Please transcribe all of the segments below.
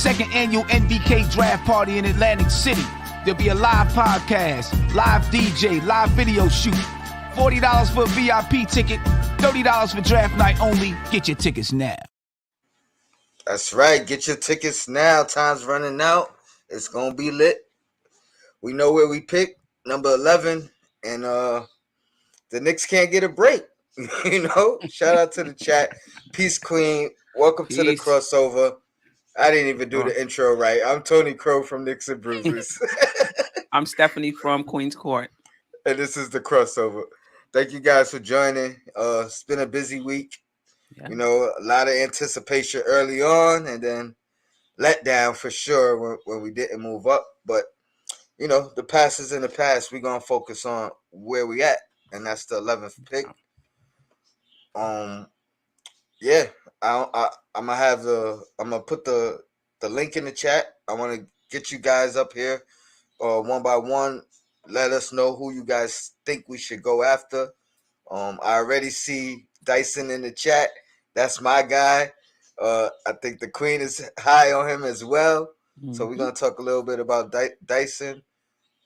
second annual NBK draft party in Atlantic City. There'll be a live podcast, live DJ, live video shoot. $40 for a VIP ticket, $30 for draft night only. Get your tickets now. That's right. Get your tickets now. Time's running out. It's going to be lit. We know where we pick, number 11. And the Knicks can't get a break. Shout out to the chat. Peace, Queen. Welcome to the crossover. I didn't even do the intro right. I'm Tony Crow from Knicks and Bruisers. I'm Stephanie from Queens Court. And this is the crossover. Thank you guys for joining. It's been a busy week. Yeah. A lot of anticipation early on and then let down for sure when we didn't move up. But, the past is in the past. We're going to focus on where we at. And that's the 11th pick. Yeah, I'm gonna put the link in the chat. I want to get you guys up here, one by one. Let us know who you guys think we should go after. I already see Dyson in the chat. That's my guy. I think the Queen is high on him as well. Mm-hmm. So we're gonna talk a little bit about Dyson.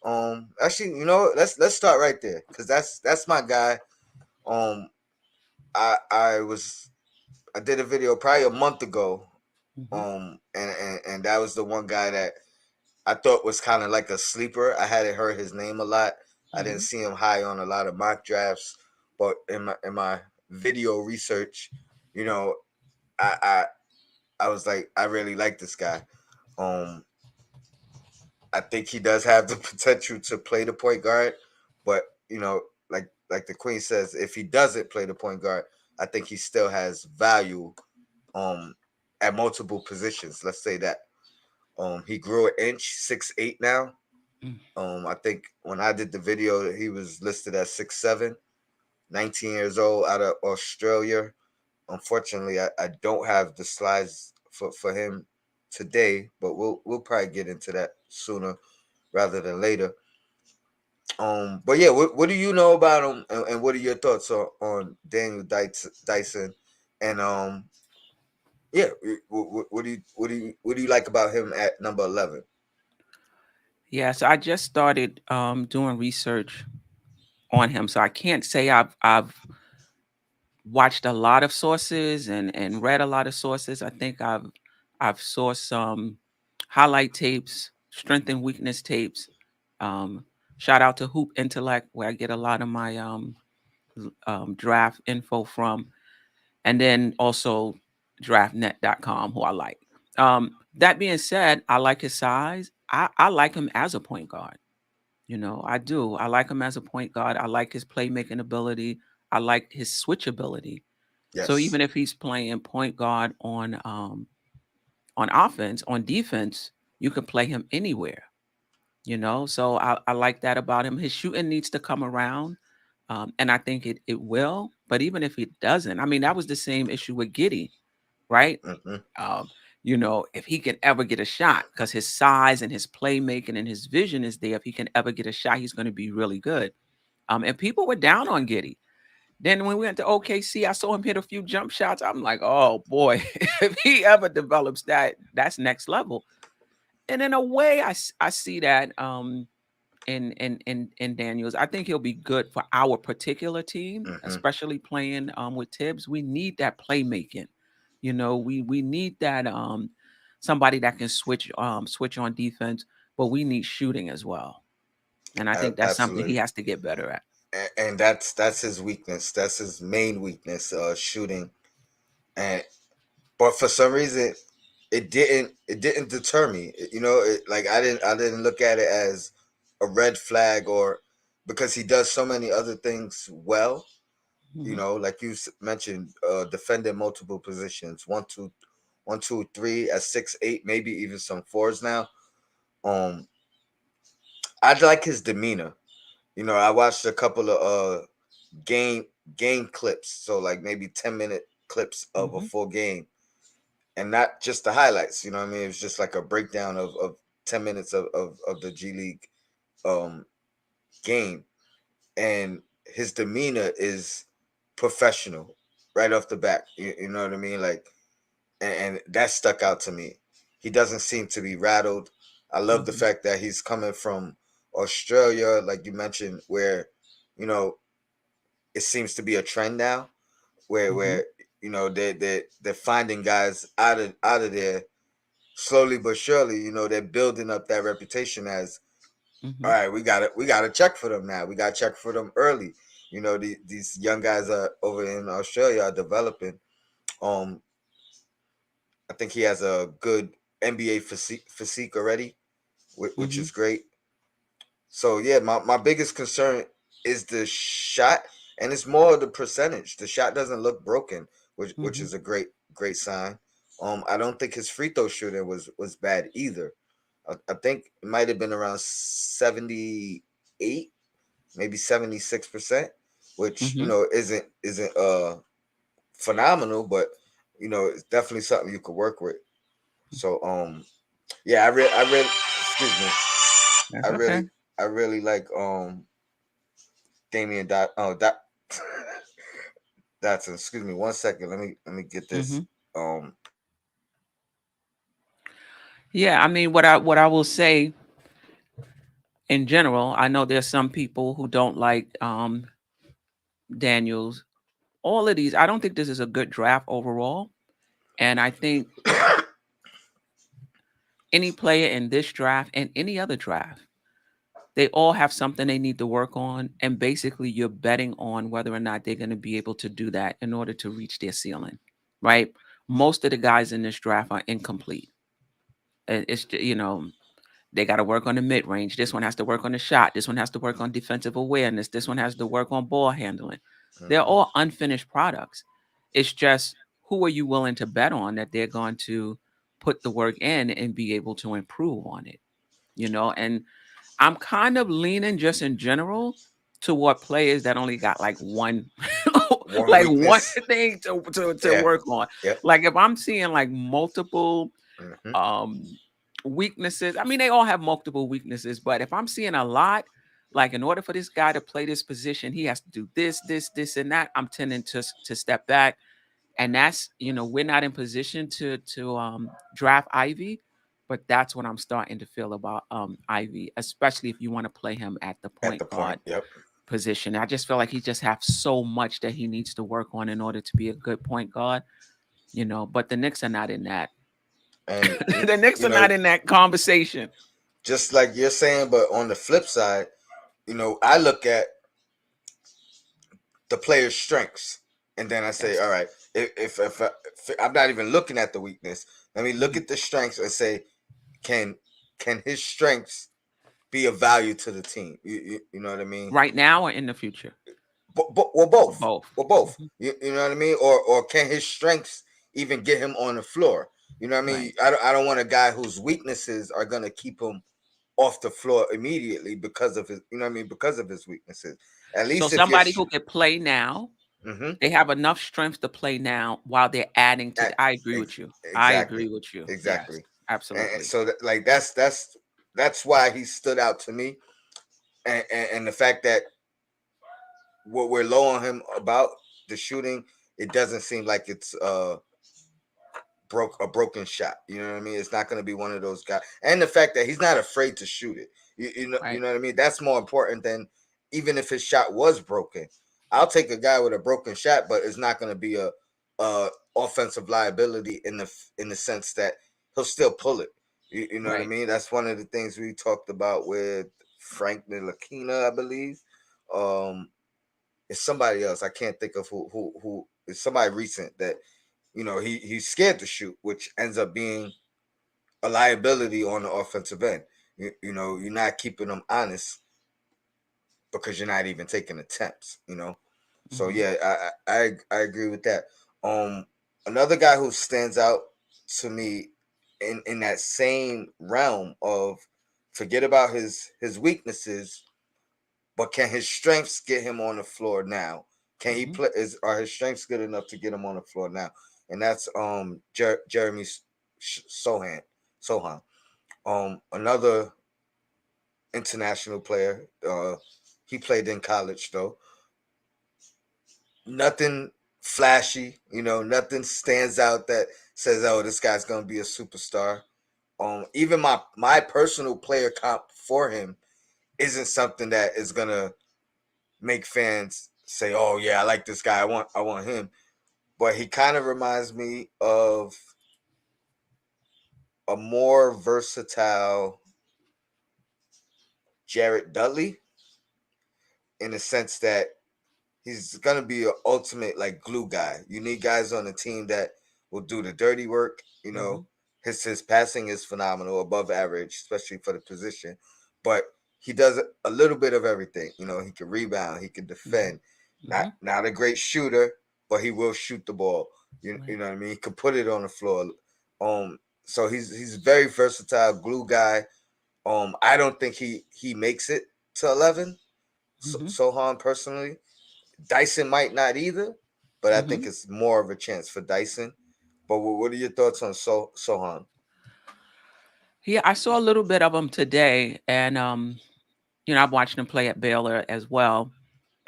Actually, let's start right there because that's my guy. I did a video probably a month ago, and that was the one guy that I thought was kind of like a sleeper. I hadn't heard his name a lot. I didn't see him high on a lot of mock drafts, but in my video research, I was like, I really like this guy. I think he does have the potential to play the point guard, but like the Queen says, if he doesn't play the point guard, I think he still has value at multiple positions. Let's say that. He grew an inch, 6'8" now. I think when I did the video, he was listed as 6'7", 19 years old, out of Australia. Unfortunately, I don't have the slides for him today, but we'll probably get into that sooner rather than later. But yeah, what do you know about him, and what are your thoughts on Daniel Dyson? And yeah, what do you like about him at number 11? Yeah, so I just started doing research on him, so I can't say I've watched a lot of sources and read a lot of sources. I think I've saw some highlight tapes, strength and weakness tapes. Shout out to Hoop Intellect, where I get a lot of my draft info from. And then also draftnet.com, who I like. That being said, I like his size. I like him as a point guard. I do. I like him as a point guard. I like his playmaking ability. I like his switch ability. Yes. So even if he's playing point guard on offense, on defense, you can play him anywhere. So I like that about him. His shooting needs to come around. And I think it will. But even if it doesn't, I mean, that was the same issue with Giddey, right? Mm-hmm. If he can ever get a shot, because his size and his playmaking and his vision is there, if he can ever get a shot, he's going to be really good. And people were down on Giddey. Then when we went to OKC, I saw him hit a few jump shots. I'm like, oh boy, if he ever develops that, that's next level. And in a way, I see that in Daniels. I think he'll be good for our particular team, especially playing with Tibbs. We need that playmaking. We need that somebody that can switch on defense, but we need shooting as well. And I think that's something he has to get better at. And that's his weakness. That's his main weakness, shooting. But for some reason, it didn't deter me. I didn't look at it as a red flag, or because he does so many other things well. Like you mentioned, defending multiple positions, 1, 2, 3 at 6'8", maybe even some 4s now. I like his demeanor. I watched a couple of game clips, so like maybe 10-minute clips of a full game, and not just the highlights. It was just like a breakdown of 10 minutes of the G League game, and his demeanor is professional right off the bat. You know what I mean? Like, and that stuck out to me. he doesn't seem to be rattled. I love the fact that he's coming from Australia, like you mentioned, where you know it seems to be a trend now, Mm-hmm. where they're finding guys out of there slowly but surely. They're building up that reputation as, Mm-hmm. all right, we gotta check for them now. We gotta check for them early. These young guys are over in Australia are developing. Um, I think he has a good NBA physique already, which Mm-hmm. is great. So yeah, my biggest concern is the shot, and it's more the percentage. The shot doesn't look broken, which Mm-hmm. is a great sign. I don't think his free throw shooting was bad either. I think it might have been around 78, maybe 76%, which Mm-hmm. isn't phenomenal, but it's definitely something you could work with. So yeah, I really excuse me. I That's okay. really I really like Damian Dot oh that Dotson. Excuse me, 1 second. Let me get Mm-hmm. this. Um Yeah, I mean, what I will say in general, I know there's some people who don't like Daniels. All of these, I don't think this is a good draft overall. And I think any player in this draft and any other draft, they all have something they need to work on. And basically, you're betting on whether or not they're going to be able to do that in order to reach their ceiling, right? Most of the guys in this draft are incomplete. They got to work on the mid range. This one has to work on the shot. This one has to work on defensive awareness. This one has to work on ball handling. They're mhm. all unfinished products. It's just who are you willing to bet on that they're going to put the work in and be able to improve on it, And I'm kind of leaning just in general toward players that only got like one One like one weakness. thing to Yeah. work on. Yep. Like if I'm seeing like multiple Hmm. um weaknesses. I mean, they all have multiple weaknesses, but if I'm seeing a lot, like in order for this guy to play this position, he has to do this, and that. I'm tending to step back, and that's we're not in position to draft Ivy, but that's what I'm starting to feel about Ivy, especially if you want to play him at the At the point point. guard Yep. position. I just feel like he just has so much that he needs to work on in order to be a good point guard. But the Knicks are not in that. And The Knicks you are know, not in that conversation. just like you're saying, but on the flip side, I look at the player's strengths, and then I say, Yes. all right, if I'm not even looking at the weakness, let me look Mhm. at the strengths and say, can can his strengths be of value to the team? You know what I mean? Right now or in the future? Well, Or both. both. Well, both. Mhm. You know what I mean? Or can his strengths even get him on the floor? You know what I mean? Right. I don't want a guy whose weaknesses are gonna keep him off the floor immediately because of his, because of his weaknesses. At So least if you're, somebody who can play now, mm-hmm, they have enough strength to play now while they're adding to I agree with you. I exactly, agree with you. Yes, exactly. And absolutely. so like that's why he stood out to me, and the fact that what we're low on him about the shooting, it doesn't seem like it's broken shot. You know what I mean? It's not going to be one of those guys. And the fact that he's not afraid to shoot it. You Right. know what I mean? That's more important than even if his shot was broken. I'll take a guy with a broken shot, but it's not going to be a offensive liability in the sense that he'll still pull it. You know what I Right. mean? That's one of the things we talked about with Frank Ntilikina, I believe. Um, it's somebody else. I can't think of who. It's somebody recent that he's scared to shoot, which ends up being a liability on the offensive end. You're not keeping them honest because you're not even taking attempts. So Mhm. yeah, I agree with that. Another guy who stands out to me in that same realm of forget about his weaknesses, but can his strengths get him on the floor now? Can he Mhm. play? Are his strengths good enough to get him on the floor now? And that's Jeremy Sohan. Another international player. He played in college though. Nothing flashy, nothing stands out that says, "Oh, this guy's gonna be a superstar." Even my personal player comp for him isn't something that is gonna make fans say, "Oh yeah, I like this guy. I want him." But he kind of reminds me of a more versatile Jared Dudley in the sense that he's gonna be an ultimate like glue guy. You need guys on the team that will do the dirty work. Mm-hmm. His passing is phenomenal, above average, especially for the position. But he does a little bit of everything. He can rebound, he can Mm-hmm. defend. Not Mm-hmm. not a great shooter, but he will shoot the ball. You Right. know what I mean? He can put it on the floor. So he's very versatile glue guy. I don't think he makes it to 11. Mm-hmm. Sohan personally, Dyson might not either, but I think Mm-hmm. it's more of a chance for Dyson. But what are your thoughts on Sohan? Yeah, I saw a little bit of him today, and I've watched him play at Baylor as well,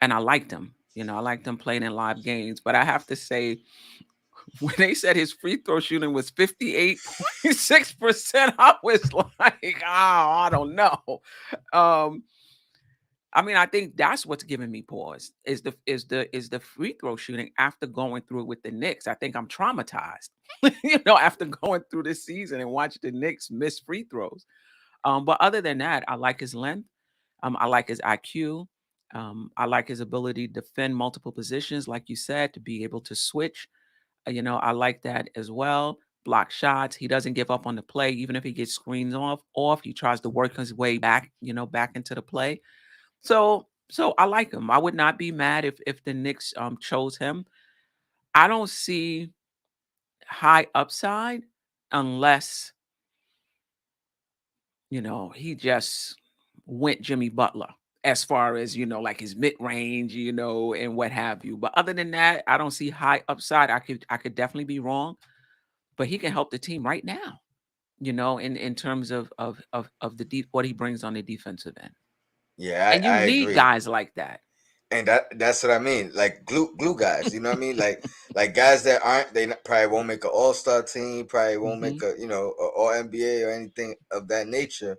and I liked him. I liked him playing in live games. But I have to say, when they said his free throw shooting was 58.6%, I was like, oh, I don't know. Um, I mean, I think that's what's giving me pause is the free throw shooting after going through it with the Knicks. I think I'm traumatized, after going through this season and watch the Knicks miss free throws. But other than that, I like his length. I like his IQ. I like his ability to defend multiple positions, like you said, to be able to switch. I like that as well. Block shots. He doesn't give up on the play, even if he gets screens off. He tries to work his way back, back into the play. So I like him. I would not be mad if the Knicks chose him. I don't see high upside unless he just went Jimmy Butler as far as, like his mid range, and what have you. But other than that, I don't see high upside. I could definitely be wrong, but he can help the team right now, in terms of the deep what he brings on the defensive end. Yeah, And I you need agree, guys like that. and that's what I mean. Like glue guys, you know what I mean? Like guys that aren't probably won't make an All Star team, probably won't Hmm. make a All NBA or anything of that nature,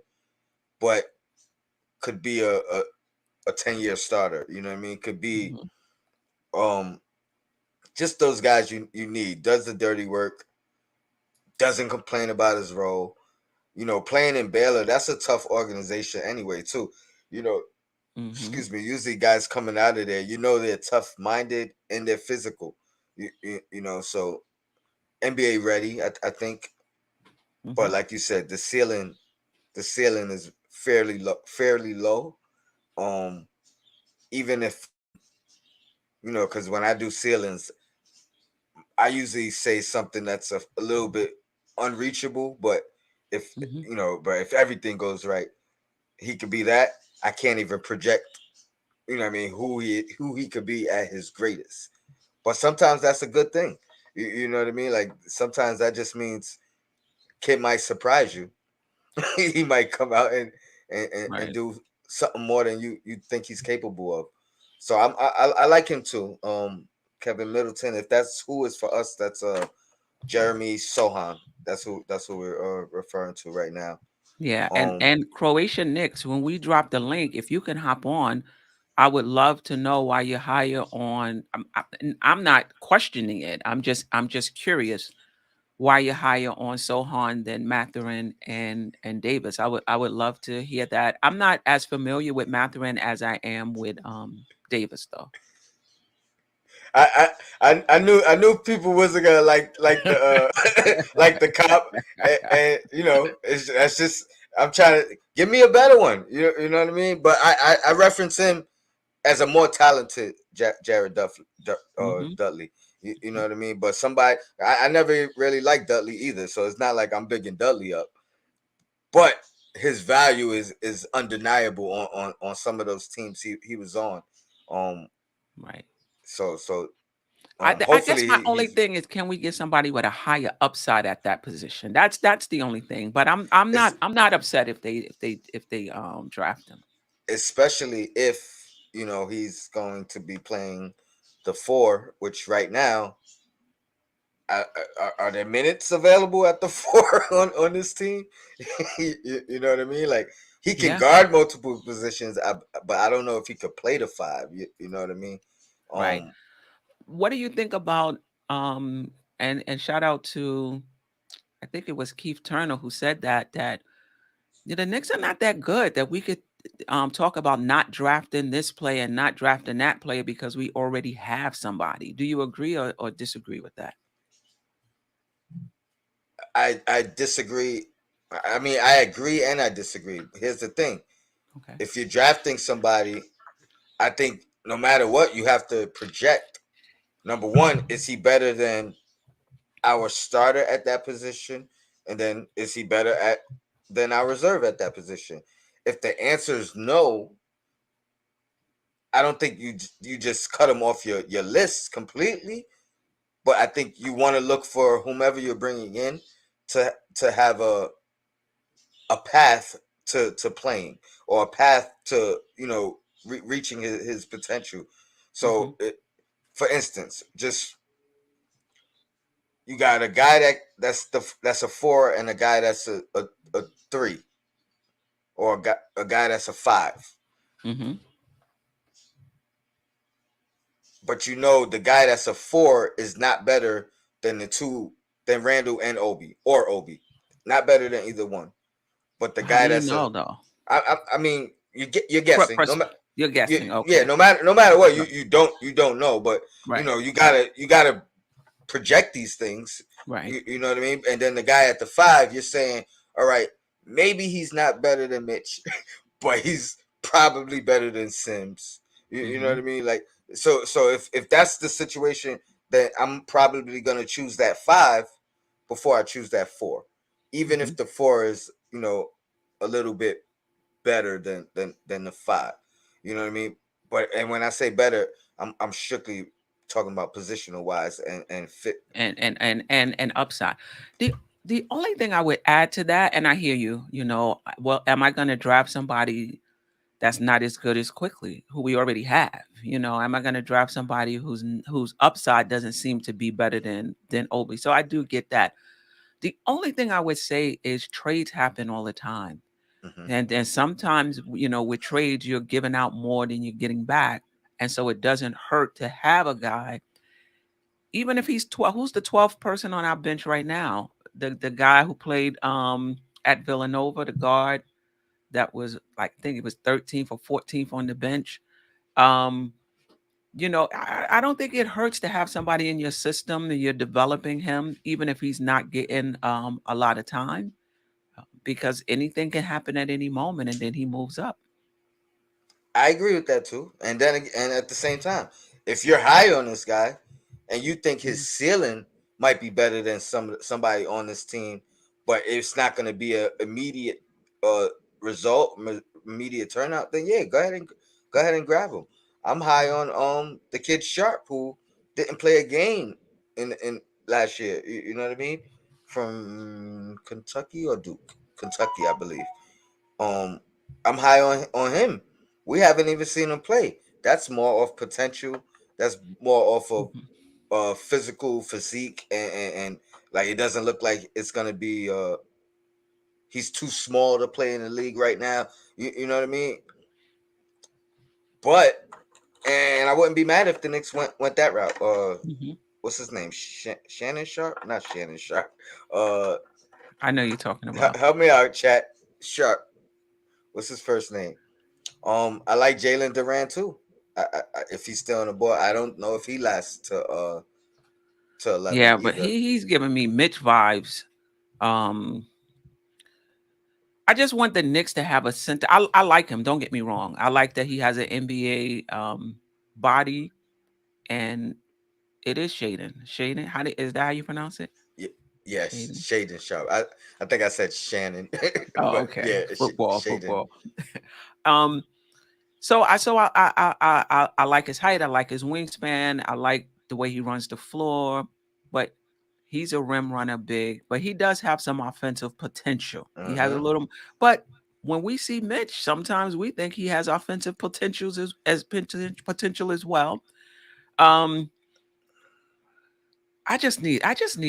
but could be a 10-year starter. You know what I mean? Could be Hmm. um just those guys you need. Does the dirty work, doesn't complain about his role. Playing in Baylor, that's a tough organization anyway, too. You know, Hmm. excuse me, usually guys coming out of there, they're tough minded and they're physical. So NBA ready, I think. But Hmm. like you said, the ceiling is fairly low. Um, even if because when I do ceilings, I usually say something that's a little bit unreachable, but if Hmm. but if everything goes right, he could be that. I can't even project, what I mean, who he could be at his greatest. But sometimes that's a good thing. You know what I mean? Like sometimes that just means kid might surprise you. He might come out and Right. do something more than you think he's capable of. So I like him too. Kevin Middleton. If that's who is for us, that's Jeremy Sohan. That's who we're referring to right now. Yeah, and Um, and Croatian Knicks, when we drop the link, if you can hop on, I would love to know why you're higher on. I'm not questioning it. I'm just curious why you're higher on Sohan than Mathurin and Davis. I would love to hear that. I'm not as familiar with Mathurin as I am with Davis though. I knew people wasn't gonna like the like the cop, and that's just I'm trying to give me a better one. You know what I mean? But I reference him as a more talented Jared Hmm. Dudley. You know what I mean? But somebody I never really liked Dudley either, so it's not like I'm bigging Dudley up. But his value is undeniable on some of those teams he was on. Um, Right. I guess hopefully my only he's thing is, can we get somebody with a higher upside at that position? That's the only thing. But I'm it's not I'm not upset if they draft him. especially if he's going to be playing the four, which right now Are there minutes available at the four on this team? You know what I mean? Like he can Yeah, guard multiple positions, but I don't know if he could play the five. You know what I mean? right. Um, What do you think about and shout out to, I think it was Keith Turner who said that the Knicks are not that good, that we could talk about not drafting this player and not drafting that player because we already have somebody. Do you agree or disagree with that? I disagree. I mean, I agree and I disagree. Here's the thing: Okay. if you're drafting somebody, I think no matter what, you have to project. Number one, is he better than our starter at that position? And then is he better at than our reserve at that position? If the answer is no, I don't think you just cut him off your list completely. But I think you want to look for whomever you're bringing in to have a path to playing or a path to reaching his potential. Hmm. So, for instance, just you got a guy that's a four and a guy that's a three, or a guy that's a five. Hmm. But the guy that's a four is not better than the two than Randall and Obi or Obi. Not better than either one. But the How do guy you that's a know though? I mean you're Per- guessing. pers- you're guessing. Yeah, Okay. no matter what, Right. you don't know, but Right. you gotta project these things. Right. You know what I mean? And then the guy at the five, you're saying, all right, maybe he's not better than Mitch, but he's probably better than Sims. You know what I Hmm. mean? Like, so if that's the situation, then I'm probably gonna choose that five before I choose that four, even Hmm. if the four is a little bit better than the five. You know what I mean? But and when I say better, I'm strictly talking about positional wise and fit. And upside. The the only thing I would add to that, and I hear you, well, am I going to draft somebody that's not as good as Quickly, who we already have? Am I going to draft somebody whose upside doesn't seem to be better than Obi? So I do get that. The only thing I would say is trades happen all the time. Hmm. And sometimes, with trades, you're giving out more than you're getting back. And so it doesn't hurt to have a guy, even if he's 12. Who's the 12th person on our bench right now? The guy who played at Villanova, the guard that was like, I think it was 13th or 14th on the bench. Um, I don't think it hurts to have somebody in your system and you're developing him, even if he's not getting a lot of time, because anything can happen at any moment and then he moves up. I agree with that too. And at the same time, if you're high on this guy and you think his Mhm. ceiling might be better than somebody on this team, but it's not going to be a immediate uh result, immediate turnout, then yeah, go ahead and grab him. I'm high on the kid Sharp, who didn't play a game in last year. You know what I mean? From Kentucky or Duke, Kentucky, I believe. Um, I'm high on him. We haven't even seen him play. That's more of potential. That's more off of Mhm. physical physique, and like it doesn't look like it's gonna be. He's too small to play in the league right now. You know what I mean? But and I wouldn't be mad if the Knicks went that route. Mhm. What's his name? Shannon Sharp? Not Shannon Sharp. Uh, I know you're talking about. help me out, chat. Sharp. What's his first name? I like Jalen Duran too. If he's still on the board, I don't know if he lasts to 11 Yeah, but either. he's giving me Mitch vibes. Um, I just want the Knicks to have a center. I like him. Don't get me wrong. I like that he has an NBA body, and it is Shaden. Shaden, is that how you pronounce it? Yeah, yes, Shaden. Shaden Sharp. I think I said Shannon, Oh, but okay. yeah, Football, Shaden. football. um, so I like his height. I like his wingspan. I like the way he runs the floor, but he's a rim runner, big. But he does have some offensive potential. He has a Uh-huh. little, but when we see Mitch, sometimes we think he has offensive potentials as potential as well. Um, I just need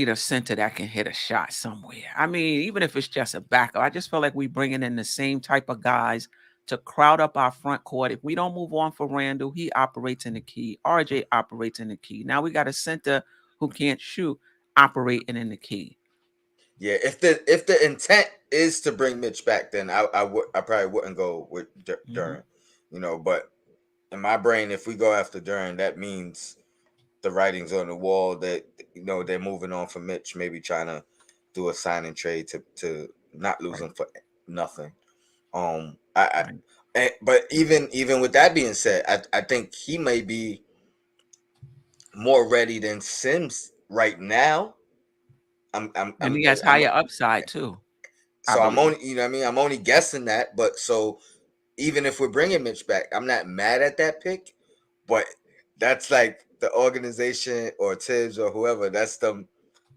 a center that can hit a shot somewhere. I mean, even if it's just a backup, I just feel like we bringing in the same type of guys to crowd up our front court. If we don't move on for Randall, he operates in the key. RJ operates in the key. Now we got a center who can't shoot operating in the key. Yeah, if the intent is to bring Mitch back, then I probably wouldn't go with Mhm. Duran, But in my brain, if we go after Duran, that means the writing's on the wall that they're moving on from Mitch, maybe trying to do a sign and trade to not lose Right, him for nothing. right. But even with that being said, I think he may be more ready than Sims right now. And he has I'm higher upside too, I so I'm believe. only I'm only guessing that, but so even if we're bringing Mitch back, I'm not mad at that pick, but that's like the organization or Tibbs or whoever. That's them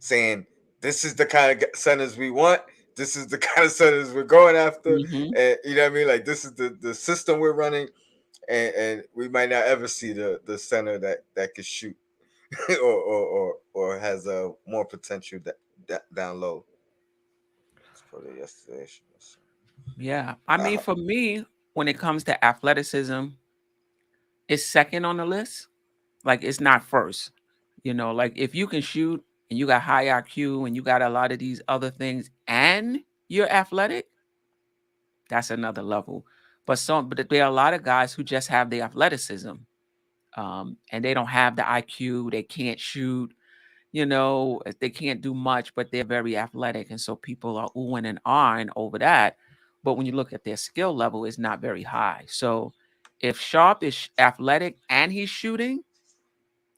saying this is the kind of centers we want. This is the kind of centers we're going after, Hmm. and you know what I mean. Like this is the system we're running, and we might not ever see the center that can shoot or has a more potential down low. Let's put it yesterday. Yeah. I mean, Uh, for me, when it comes to athleticism, it's second on the list. Like it's not first. Like if you can shoot and you got high IQ and you got a lot of these other things and you're athletic, that's another level. But there are a lot of guys who just have the athleticism, and they don't have the IQ. They can't shoot. They can't do much, but they're very athletic, and so people are oohing and ahhing over that. But when you look at their skill level, it's not very high. So if Sharp is athletic and he's shooting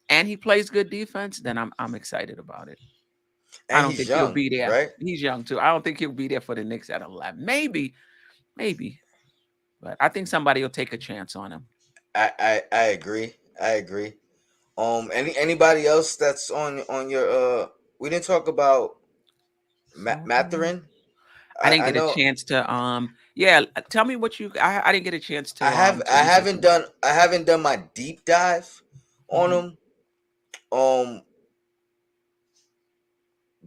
and he plays good defense, then I'm excited about it. I and don't he's think he'll young, be there. right? He's young too. I don't think he'll be there for the Knicks at 11. Maybe, but I think somebody will take a chance on him. I agree. I agree. Anybody else that's on your we didn't talk about So Matherin. I didn't I get a know chance to yeah. Tell me what you. I didn't get a chance to research him. I haven't done my deep dive on Hmm. him. Um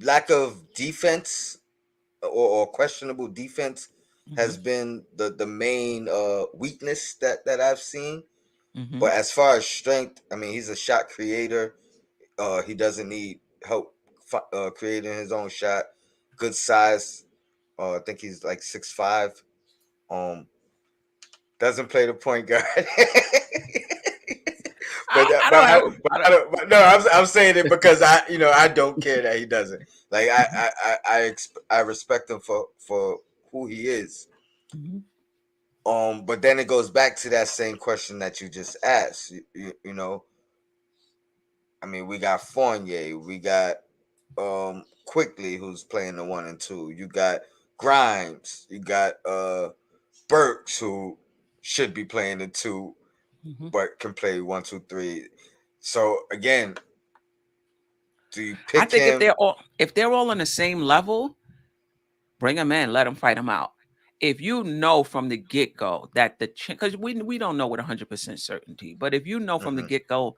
Lack of defense or questionable defense Hmm. has been the main weakness that I've seen. Hmm. But as far as strength, I mean he's a shot creator. He doesn't need help creating his own shot. Good size. I think he's like 6'5". Um, doesn't play the point guard. but I don't have. I don't, but no, I'm saying it because I don't care that he doesn't. Like I respect him for who he is. Mhm. But then it goes back to that same question that you just asked. I mean, we got Fournier, we got Quickly, who's playing the 1 and 2. You got Grimes, you got Burks, who should be playing the 2 Mhm. but can play 1, 2, 3. So again, do you I pick think if him? they're all on the same level, bring them in, let them fight them out. If you know from the get go that because we don't know with 100% certainty, but if you know from the Hmm. get go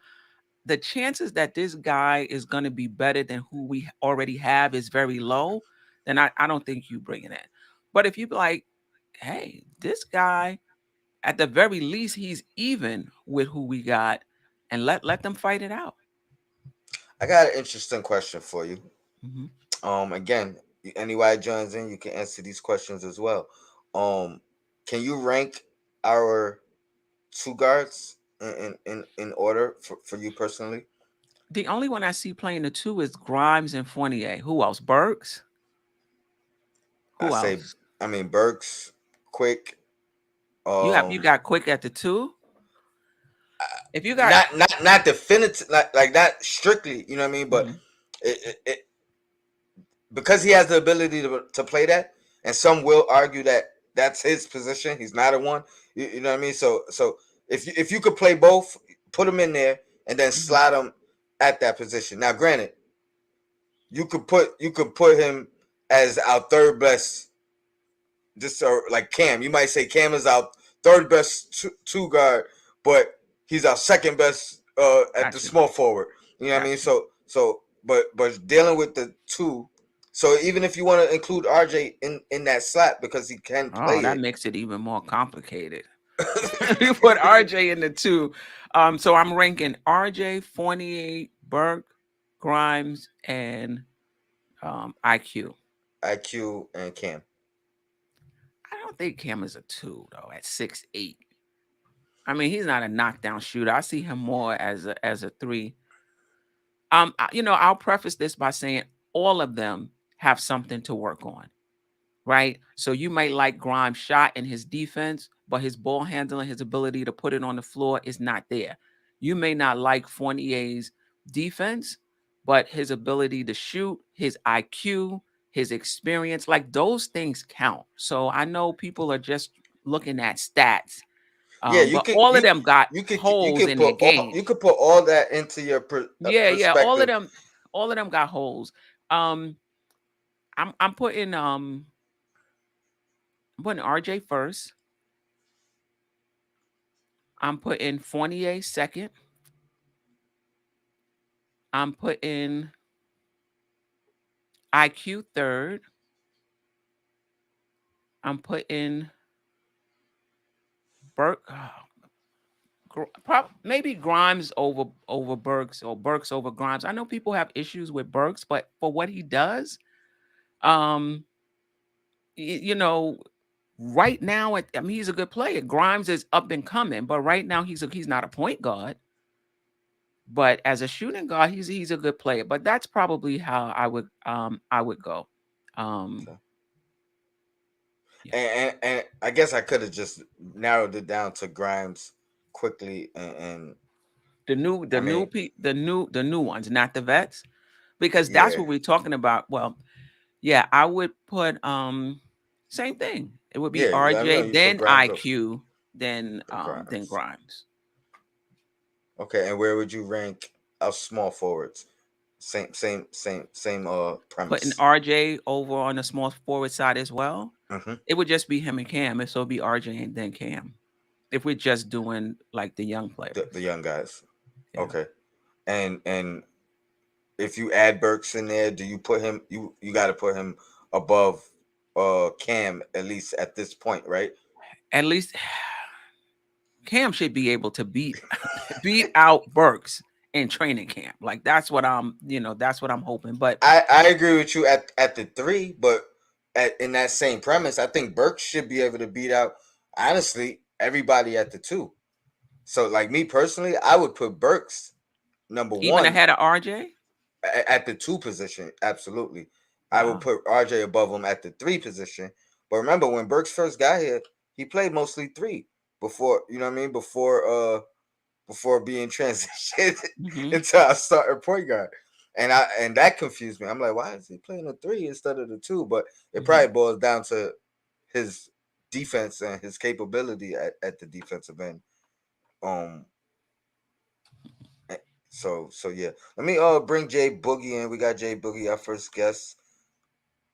the chances that this guy is going to be better than who we already have is very low, then I don't think you bring it in. But if you be like, hey, this guy, at the very least, he's even with who we got, and let them fight it out. I got an interesting question for you. Hmm. Again, anybody joins in, you can answer these questions as well. Um, can you rank our two guards in order for you personally? The only one I see playing the two is Grimes and Fournier. Who else? Burks? I Who say, else? I mean Burks, Quick, You um, got Quick at the two. If you got, not definitive, like not strictly, you know what I mean, but Mhm. it because he has the ability to play that, and some will argue that that's his position. He's not a one. You know what I mean? So if you could play both, put him in there, and then Mhm. slide him at that position. Now, granted, you could put him as our third best. Just like Cam, you might say Cam is our third best two guard, but he's our second best at the Gotcha, small forward. You know what I mean? gotcha. So but dealing with the two. So even if you want to include RJ in that slot because he can Oh, play that it. makes it even more complicated. You put RJ in the two. So I'm ranking RJ, Fournier, Burke, Grimes, and IQ. IQ and Cam. I don't think Cam is a two though at 6'8". I mean, he's not a knockdown shooter. I see him more as a three. I'll preface this by saying all of them have something to work on, right? So you might like Grimes' shot and his defense, but his ball handling, his ability to put it on the floor is not there. You may not like Fournier's defense, but his ability to shoot, his IQ, his experience, like those things count. So I know people are just looking at stats, Yeah, but all of them got you holes could in their put game. all that into your Yeah, perspective. all of them got holes. Um, I'm putting RJ first. I'm putting Fournier second. I'm putting IQ third. I'm putting Burke. Maybe Grimes over Burks or Burks over Grimes. I know people have issues with Burks, but for what he does, um, you know, right now, I mean, he's a good player. Grimes is up and coming, but right now he's not a point guard. But as a shooting guard, he's a good player. But that's probably how I would go. Um, Okay. yeah. And I guess I could have just narrowed it down to Grimes quickly and I mean, The new ones, not the vets, because that's yeah, what we're talking about. Well, yeah, I would put same thing. It would be yeah. I know RJ, you put then Grimes up. IQ, Then then Grimes. Grimes. Okay, and where would you rank our small forwards? Same Putting premise. RJ over on the small forward side as well. Mm-hmm. It would just be him and Cam, and so it'd be RJ and then Cam. If we're just doing like the young The players. young guys. Yeah. Okay, and if you add Burks in there, do you put him? You got to put him above Cam at least at this point, right? At least Cam should be able to beat out Burks in training camp. Like that's what I'm hoping. But I agree with you at the three, but in that same premise, I think Burks should be able to beat out honestly everybody at the two. So like me personally, I would put Burks number even one ahead of RJ, at the two position. Absolutely, I would wow. put RJ above him at the three position. But remember when Burks first got here, he played mostly three before you know what I mean before being transitioned Hmm. into our starting point guard. And that confused me. I'm like, why is he playing a three instead of the two? But it Hmm. probably boils down to his defense and his capability at the defensive end. Um eh, so yeah. Let me bring Jay Boogie in. We got Jay Boogie, our first guest.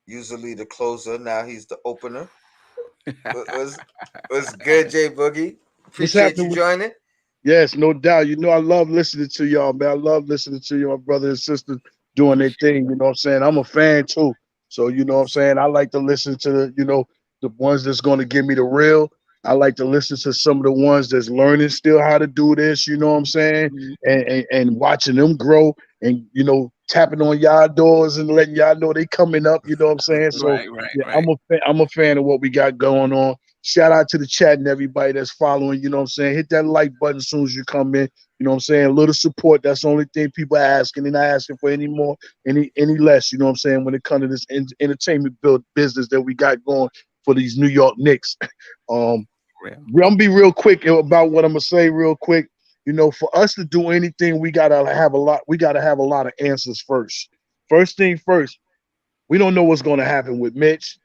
Usually the closer. Now he's the opener. Was good, Jay Boogie. What's Appreciate you happening with joining. Yes, no doubt. You know, I love listening to y'all, man. I love listening to you, my brothers and sisters doing their Appreciate thing. You know what I'm saying? I'm a fan too. So, you know what I'm saying? I like to listen to the ones that's going to give me the real. I like to listen to some of the ones that's learning still how to do this, you know what I'm saying? it. And watching them grow and, tapping on y'all doors and letting y'all know they coming up, you know what I'm saying? So, Right, right, yeah, right. I'm a fan of what we got going on. Shout out to the chat and everybody that's following, you know what I'm saying? Hit that like button as soon as you come in. You know what I'm saying? A little support. That's the only thing people are asking. They're not asking for any more, any less, you know what I'm saying, when it comes to this entertainment build business that we got going for these New York Knicks. Um, Real. I'm gonna be real quick about what I'm gonna say real quick. For us to do anything, we gotta have a lot of answers first. First thing first, we don't know what's gonna happen with Mitch.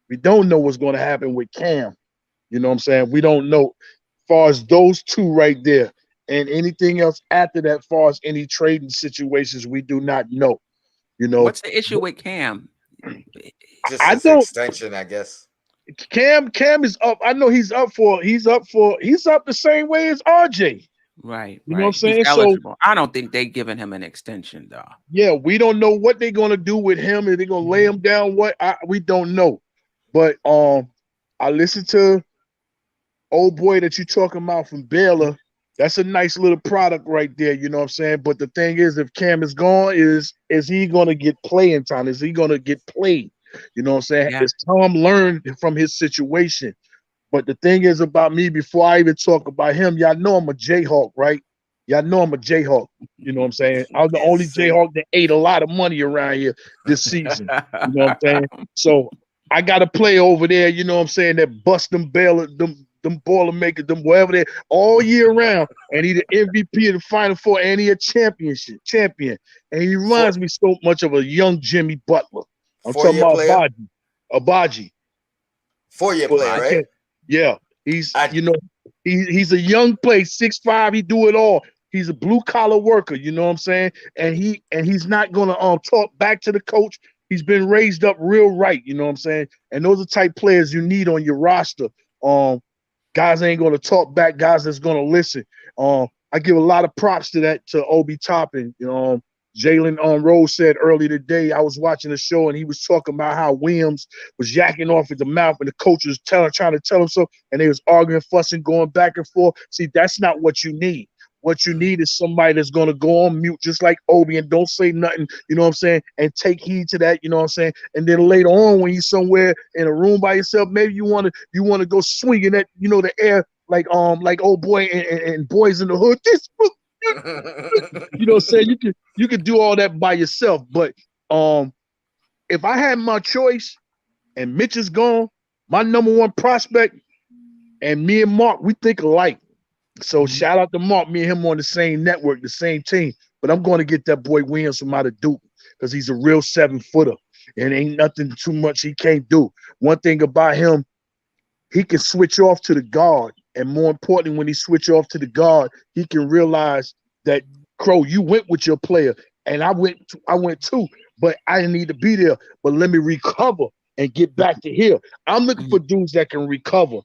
We don't know what's gonna happen with Cam. You know what I'm saying? We don't know far as those two right there. And anything else after that, far as any trading situations, we do not know. You know, What's the issue with Cam? Just I his don't extension, I guess. Cam is up. I know he's up the same way as RJ. Right, You know what I'm right. He's saying? So eligible. I don't think they giving him an extension though. yeah, we don't know what they're gonna do with him. Are they gonna lay him down? We don't know. But I listened to old boy that you talking about from Baylor. That's a nice little product right there. You know what I'm saying? But the thing is, if Cam is gone, is he gonna get playing time? Is he gonna get played? You know what I'm saying? Yeah. Is Tom learned from his situation? But the thing is about me, before I even talk about him, y'all know I'm a Jayhawk, right? Y'all know I'm a Jayhawk. You know what I'm saying? I'm the only Kansas City. Jayhawk that ate a lot of money around here this season. You know what I'm saying? So I got a play over there, you know what I'm saying, that bust them bail, them baller makers, them whatever they all year round. And he the MVP of the Final Four and he a champion. And he Four reminds me so much of a young Jimmy Butler. I'm talking 4-year about player. Abaji. 4-year But player, I right? can't. Yeah, he's I he's a young play, 6'5", he do it all. He's a blue collar worker, you know what I'm saying? And he's not gonna talk back to the coach. He's been raised up real right, you know what I'm saying? And those are type players you need on your roster. Um, Guys ain't gonna talk back, guys that's gonna listen. I give a lot of props to that to Obi Toppin. Jalen Rose said earlier today, I was watching the show and he was talking about how Williams was yakking off at the mouth and the coach was trying to tell him so, and they was arguing, fussing, going back and forth. See, that's not what you need. What you need is somebody that's gonna go on mute just like Obi and don't say nothing, you know what I'm saying, and take heed to that, you know what I'm saying. And then later on, when you're somewhere in a room by yourself, maybe you wanna go swinging at the air like old boy and boys in the hood. You know what I'm saying? You could do all that by yourself, but um, if I had my choice and Mitch is gone, my number one prospect, and me and Mark, we think alike. So Mhm. shout out to Mark. Me and him on the same network, the same team. But I'm going to get that boy Williams from out of Duke because he's a real 7-footer. And ain't nothing too much he can't do. One thing about him, he can switch off to the guard. And more importantly, when he switch off to the guard, he can realize that, Crow, you went with your player. And I went too, but I didn't need to be there. But let me recover and get back to here. I'm looking Mhm. for dudes that can recover.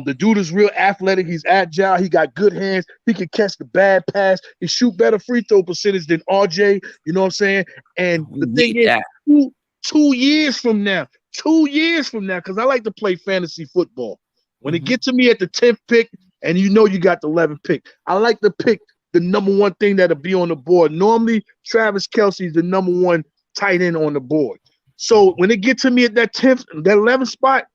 The dude is real athletic. He's agile. He got good hands. He can catch the bad pass. He shoot better free throw percentage than RJ. You know what I'm saying? And We the thing need is, that. 2 years from now, 2 years from now, because I like to play fantasy football. When it Mhm. gets to me at the 10th pick, and you got the 11th pick, I like to pick the number one thing that'll be on the board. Normally, Travis Kelce's the number one tight end on the board. So when it gets to me at that 10th, that 11th spot,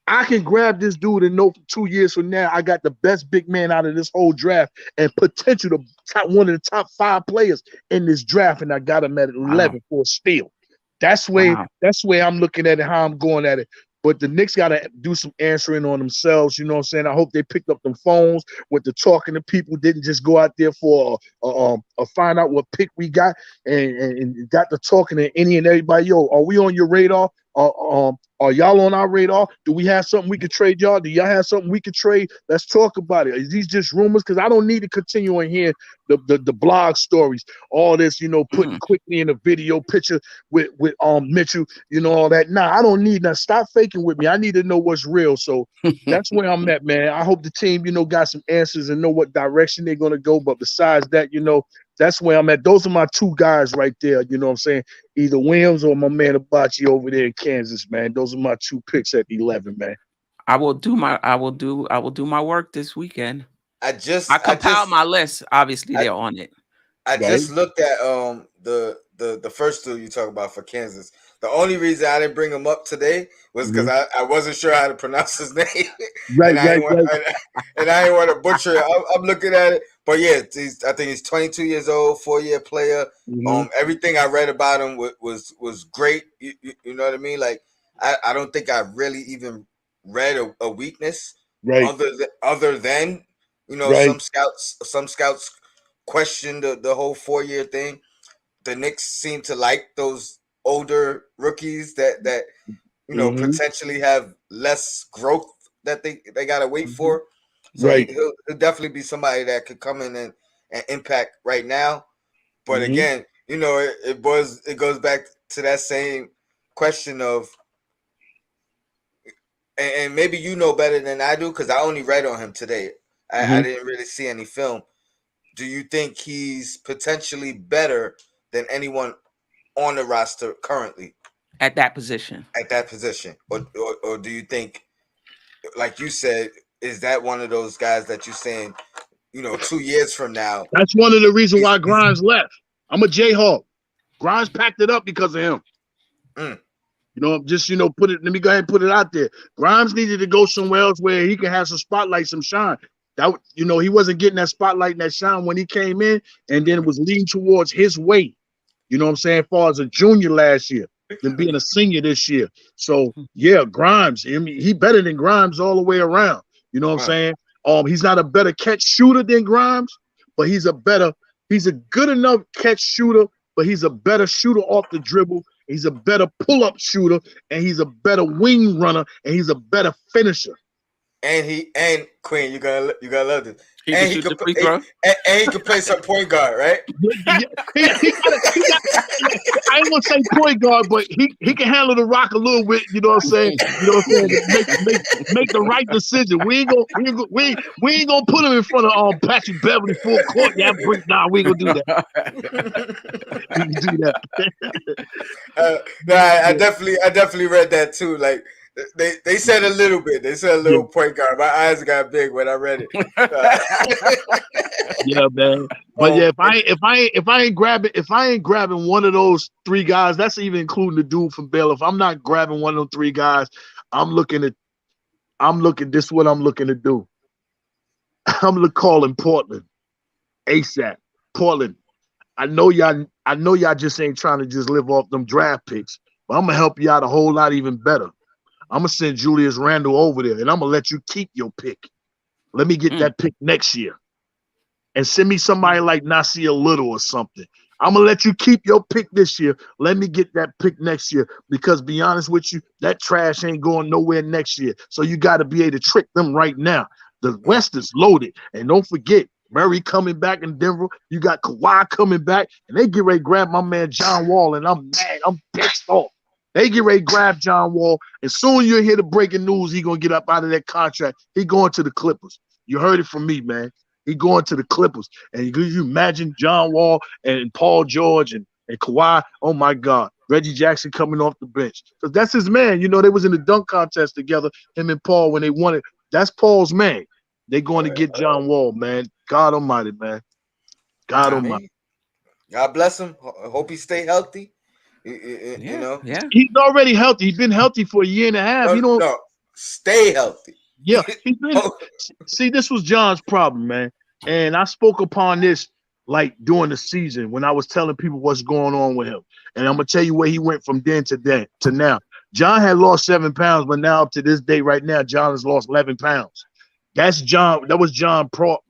I can grab this dude and know 2 years from now I got the best big man out of this whole draft and potential to top one of the top 5 players in this draft, and I got him at Wow. 11 for a steal. That's way Wow. that's way I'm looking at it, how I'm going at it. But the Knicks got to do some answering on themselves. You know what I'm saying? I hope they picked up them phones with the talking to people, didn't just go out there for a find out what pick we got and got to talking to any and everybody. Yo, are we on your radar? Are y'all on our radar? Do we have something we could trade y'all? Do y'all have something we could trade? Let's talk about it. Is these just rumors? Because I don't need to continue on here the blog stories, all this, putting Mm. quickly in a video picture with Mitchell, all that. Nah, I don't need that. Stop faking with me. I need to know what's real. So that's where I'm at, man. I hope the team, got some answers and know what direction they're gonna go. But besides that, that's where I'm at. Those are my two guys right there. You know what I'm saying? Either Williams or my man Abachi over there in Kansas, man. Those are my two picks at 11, man. I will do my work this weekend. I I just I compiled just my list. Obviously, I, they're on it. I Right? just looked at the first two you talk about for Kansas. The only reason I didn't bring him up today was because Mm-hmm. I wasn't sure how to pronounce his name, Right, and I right, didn't want right. and I didn't want to butcher it. I'm looking at it, but yeah, I think he's 22 years old, 4-year player. Mm-hmm. Everything I read about him was great. You know what I mean? Like I don't think I really even read a weakness Right, other than right. some scouts questioned the whole 4-year thing. The Knicks seem to like those older rookies that Mm-hmm. potentially have less growth that they gotta wait Mhm. for. So Right. he'll definitely be somebody that could come in and impact right now. But Mm-hmm. again, it goes back to that same question of, and maybe you know better than I do because I only read on him today. I Mm-hmm. didn't really see any film. do you think he's potentially better than anyone on the roster currently at that position. at that position, or do you think, like you said, is that one of those guys that you're saying, 2 years from now, That's one of the reasons why he's Grimes left. I'm a Jayhawk. Grimes packed it up because of him. mm, Just put it. Let me go ahead and put it out there. Grimes needed to go somewhere else where he can have some spotlight, some shine. That he wasn't getting that spotlight and that shine when he came in, and then it was leading towards his way. You know what I'm saying? As far as a junior last year, than being a senior this year. So yeah, Grimes. I mean, he better than Grimes all the way around. You know what I'm saying? He's not a better catch shooter than Grimes, but he's a good enough catch shooter, but he's a better shooter off the dribble. He's a better pull-up shooter, and he's a better wing runner, and he's a better finisher. and Queen, you gotta love this. He can shoot the free throw. And he can play some point guard, right? He got, I ain't gonna say point guard, but he can handle the rock a little bit. You know what I'm saying? Make the right decision. We ain't gonna put him in front of Patrick Beverly full court. We ain't gonna do that. We can do that. I definitely read that too. Like they said a little bit. They said a little point guard. My eyes got big when I read it. Yeah, man. But yeah, if I ain't grabbing one of those three guys, that's even including the dude from Baylor. If I'm not grabbing one of those three guys, this is what I'm looking to do. I'm calling Portland ASAP. Portland. I know y'all just ain't trying to just live off them draft picks, but I'm gonna help you out a whole lot even better. I'm gonna send Julius Randle over there, and I'm gonna let you keep your pick. Let me get that pick next year. And send me somebody like Nasir Little or something. I'm going to let you keep your pick this year. Let me get that pick next year. Because be honest with you, that trash ain't going nowhere next year. So you got to be able to trick them right now. The West is loaded. And don't forget, Murray coming back in Denver. You got Kawhi coming back. And they get ready to grab my man John Wall. And I'm mad. I'm pissed off. They get ready to grab John Wall. And soon you'll hear the breaking news. He going to get up out of that contract. He going to the Clippers. You heard it from me, man. He going to the Clippers. And you imagine John Wall and Paul George and Kawhi. Oh, my God. Reggie Jackson coming off the bench. Because that's his man. They was in the dunk contest together, him and Paul, when they won it. That's Paul's man. They going to get John Wall, man. God almighty, man. God almighty. God bless him. Hope he stay healthy. Yeah. He's already healthy. He's been healthy for a year and a half. No, stay healthy. Yeah, see, this was John's problem, man. And I spoke upon this like during the season when I was telling people what's going on with him. And I'm gonna tell you where he went from then to now. John had lost 7 pounds, but now up to this day, right now, John has lost 11 pounds. That's John. That was John's fault.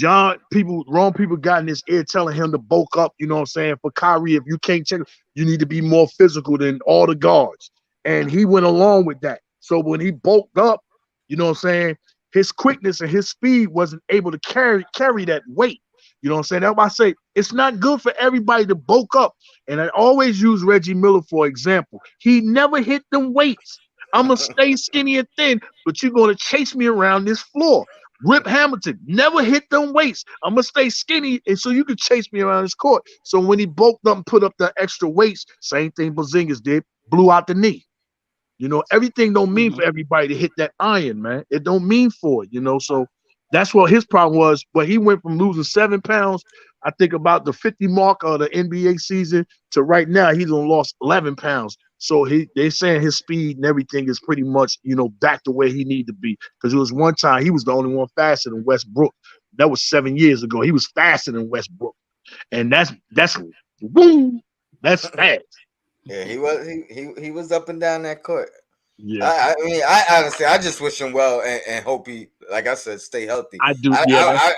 Wrong people got in his ear telling him to bulk up. You know what I'm saying? For Kyrie, if you can't check, you need to be more physical than all the guards. And he went along with that. So when he bulked up, you know what I'm saying, his quickness and his speed wasn't able to carry that weight. You know what I'm saying? That's why I say it's not good for everybody to bulk up. And I always use Reggie Miller for example. He never hit them weights. I'm going to stay skinny and thin, but you're going to chase me around this floor. Rip Hamilton never hit them weights. I'm going to stay skinny, and so you can chase me around this court. So when he bulked up and put up the extra weights, same thing Porzingis did, blew out the knee. Everything don't mean for everybody to hit that iron, man. It don't mean for it, So that's what his problem was. But he went from losing 7 pounds, I think about the 50 mark of the NBA season, to right now he's only lost 11 pounds. So they're saying his speed and everything is pretty much, back to where he needed to be. Because it was one time he was the only one faster than Westbrook. That was 7 years ago. He was faster than Westbrook, and that's fast. Yeah, he was up and down that court. Yeah, I mean, I honestly, I just wish him well and hope he, like I said, stay healthy. I do. I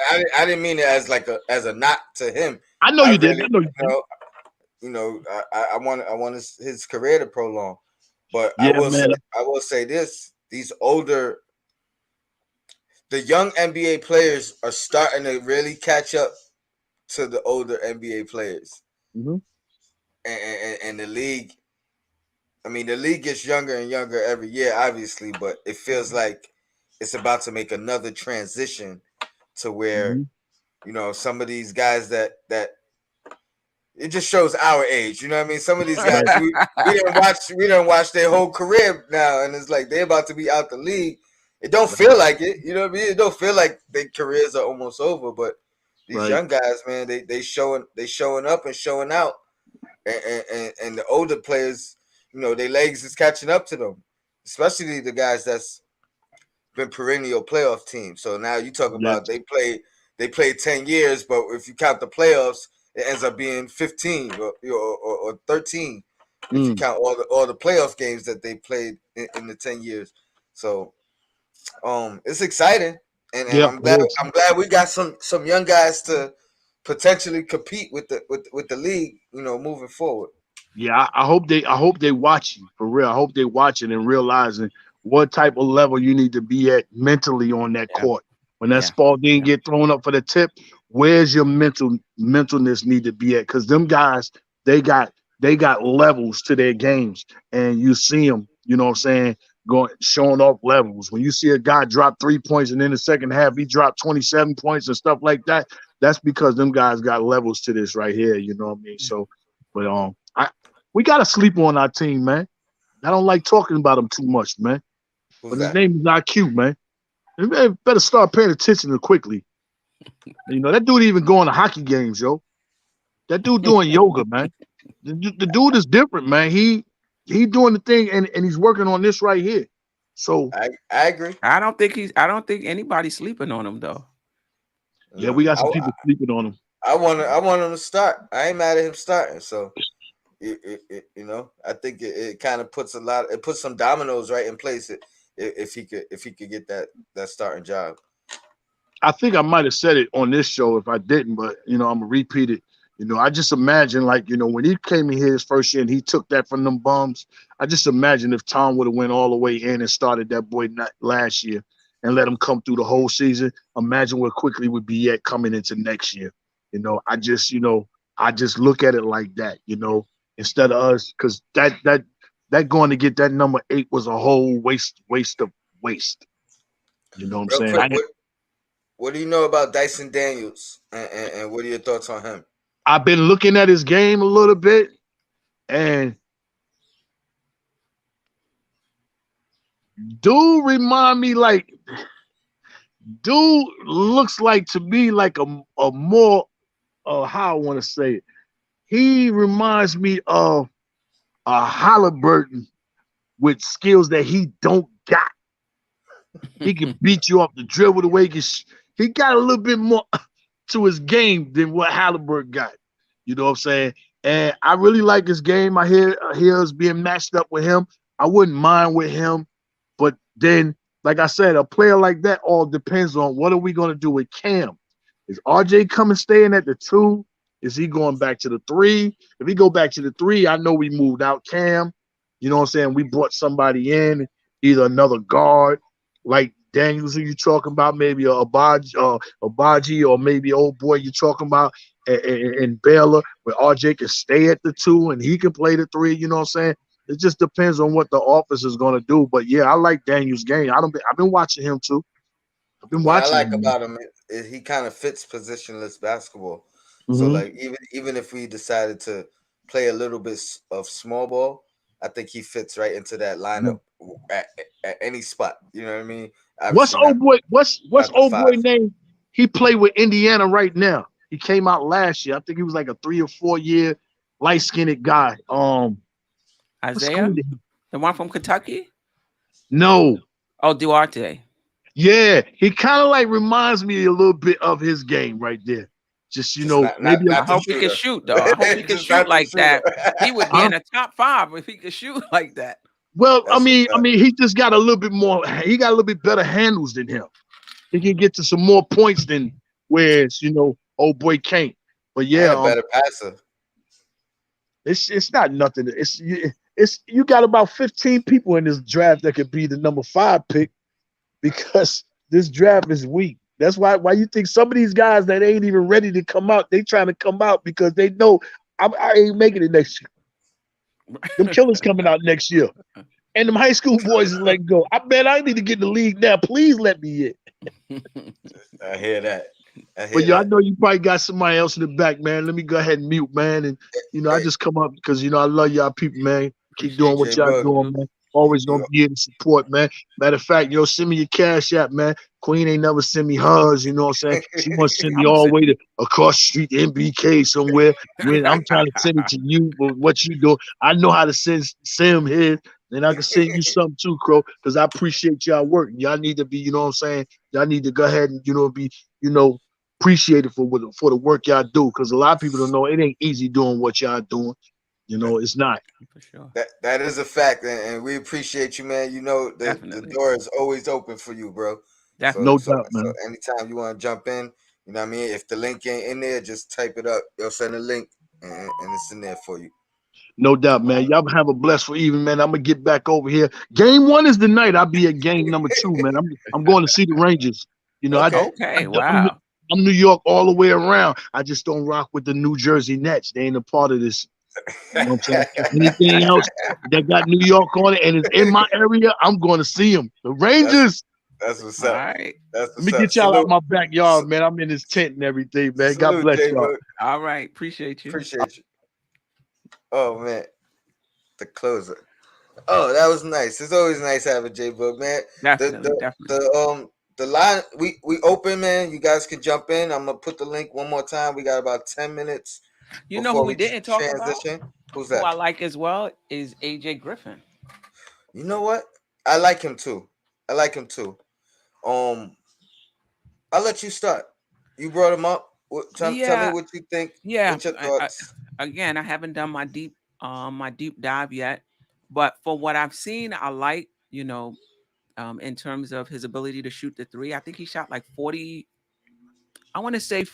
didn't mean it as a knock to him. I know you did. I know you did. I want his career to prolong, but yeah, I will say this: the young NBA players are starting to really catch up to the older NBA players. Mm-hmm. And the league, I mean, the league gets younger and younger every year, obviously, but it feels like it's about to make another transition to where some of these guys that it just shows our age. You know what I mean? Some of these guys Right. we didn't watch their whole career now, and it's like they're about to be out the league. It don't feel like it. You know what I mean? It don't feel like their careers are almost over. But these Right. young guys, man, they showing up and showing out, and the older players, their legs is catching up to them, especially the guys that's been perennial playoff teams. So now you talk Yes. about they played 10 years, but if you count the playoffs, it ends up being 15 or 13 if you Mm. count all the playoff games that they played in the 10 years. So it's exciting, and Yeah, I'm it glad is. we got some young guys to potentially compete with the league, moving forward. Yeah, I hope they watching for real. I hope they watching and realizing what type of level you need to be at mentally on that Yeah, court. When that yeah, Spalding yeah. get thrown up for the tip, where's your mentalness need to be at? Because them guys, they got they got levels to their games, and you see them. You know what I'm saying? Going showing off levels. When you see a guy drop 3 points and in the second half he dropped 27 points and stuff like that, that's because them guys got levels to this right here. You know what I mean? So, but we gotta sleep on our team, man. I don't like talking about him too much, man. Who's But his that? name is IQ, man. You better start paying attention to quickly. That dude even going to hockey games, yo. That dude doing yoga, man. The dude is different, man. He doing the thing, and he's working on this right here. So I agree. I don't think anybody's sleeping on him though. yeah, we got I, some people sleeping on him. I want him to start. I ain't mad at him starting. So I think it kind of puts it puts some dominoes right in place if he could get that starting job. I think I might have said it on this show if I didn't, but I'm gonna repeat it. I just imagine like when he came in here his first year and he took that from them bums. I just imagine if Tom would have went all the way in and started that boy not last year and let him come through the whole season. Imagine where quickly would be at coming into next year. I just look at it like that. Instead of us, because that going to get that number 8 was a whole waste of waste. You know what I'm Real saying? quick, what do you know about Dyson Daniels, and what are your thoughts on him? I've been looking at his game a little bit, and dude remind me like dude looks like to me like a more how I want to say it. He reminds me of a Halliburton with skills that he don't got. He can beat you off the dribble the way he got a little bit more to his game than what Halliburton got. You know what I'm saying? And I really like his game. I hear us being matched up with him. I wouldn't mind with him, but then, like I said, a player like that all depends on what are we going to do with Cam. Is RJ coming staying at the 2? Is he going back to the 3? If he go back to the 3, I know we moved out Cam. You know what I'm saying? We brought somebody in, either another guard like Daniels, who you talking about, maybe a Abaji, or maybe old boy you talking about, and Baylor, where RJ can stay at the 2 and he can play the 3. You know what I'm saying? It just depends on what the office is going to do. But yeah, I like Daniels' game. I've been watching him too. I've been What I watching like him. about him is he kind of fits positionless basketball. So Mm-hmm. like even if we decided to play a little bit of small ball, I think he fits right into that lineup at any spot. You know what I mean? What's Obviously old boy? What's not the old boy 5. name? He played with Indiana right now. He came out last year. I think he was like a 3 or 4 year light skinned guy. What school Isaiah, did he? the one from Kentucky. No. Oh, Duarte. Yeah, he kind of like reminds me a little bit of his game right there. Just Just not maybe I the hope he can shooter. shoot though. I hope he can Just shoot not the like that. He shooter. would be huh? in the top 5 if he could shoot like that. Well, I That's a mean, I fact. mean, he just got a little bit more. He got a little bit better handles than him. He can get to some more points than whereas old boy can't. But And yeah, a better passer. it's not nothing. It's you got about 15 people in this draft that could be the number 5 pick because this draft is weak. That's why you think some of these guys that ain't even ready to come out, they trying to come out because they know I ain't making it next year. Them killers coming out next year. And them high school boys is letting go. I bet I need to get in the league now. Please let me in. I hear that. I But hear yeah, I that. know you probably got somebody else in the back, man. Let me go ahead and mute, man. And I Hey, just come up because I love y'all people, man. Keep doing Appreciate what J you. y'all Bug, doing, You man. Always you gonna be here to support, man. Matter of fact, send me your cash app, man. Queen ain't never send me hers, you know what I'm saying? She wants to send me I'm gonna all the send way to across the street to MBK somewhere. When I'm trying to send it to you, but what you do, I know how to send Sam his, and I can send you something too, Crow, because I appreciate y'all work. Y'all need to be, you know what I'm saying? Y'all need to go ahead and, be, you know, appreciated for the work y'all do, because a lot of people don't know it ain't easy doing what y'all doing. that, It's not. for sure. that is a fact, and we appreciate you, man. You know the Definitely. door is always open for you, bro. So No Definitely. so doubt, so man. anytime you want to jump in, you know what I mean. If the link ain't in there, just type it up. They'll send a link, and it's in there for you. No doubt, man. Um, Y'all have a blessful evening, man. I'm gonna get back over here. Game one is the night. I'll be at game number two, man. I'm going to see the Rangers. You know, okay, Okay. I'm Wow. I'm New York all the way around. I just don't rock with the New Jersey Nets. They ain't a part of this. You know what I'm saying? Anything else that got New York on it and is in my area, I'm going to see them. The that's Rangers. that's what's All up. right. That's Let what's me up. get y'all out Salute, my backyard, man. I'm in this tent and everything, man. God salute, bless J y'all. Bug. All right. Appreciate you. Appreciate you. Oh man, the closer. Oh, that was nice. It's always nice having J Book, man. The Definitely. the Definitely. the line we open, man. You guys can jump in. I'm gonna put the link one more time. We got about 10 minutes You know who before we we didn't talk about? transition. Who's Who that? I like as well is AJ Griffin. You know what? I like him too. I like him too. Um, I'll let you start. You brought him up. Tell me Yeah. what you think. Yeah. What's your thoughts? Again, I haven't done my deep dive yet, but for what I've seen, I like, in terms of his ability to shoot the three. I think he shot like 40, I want to say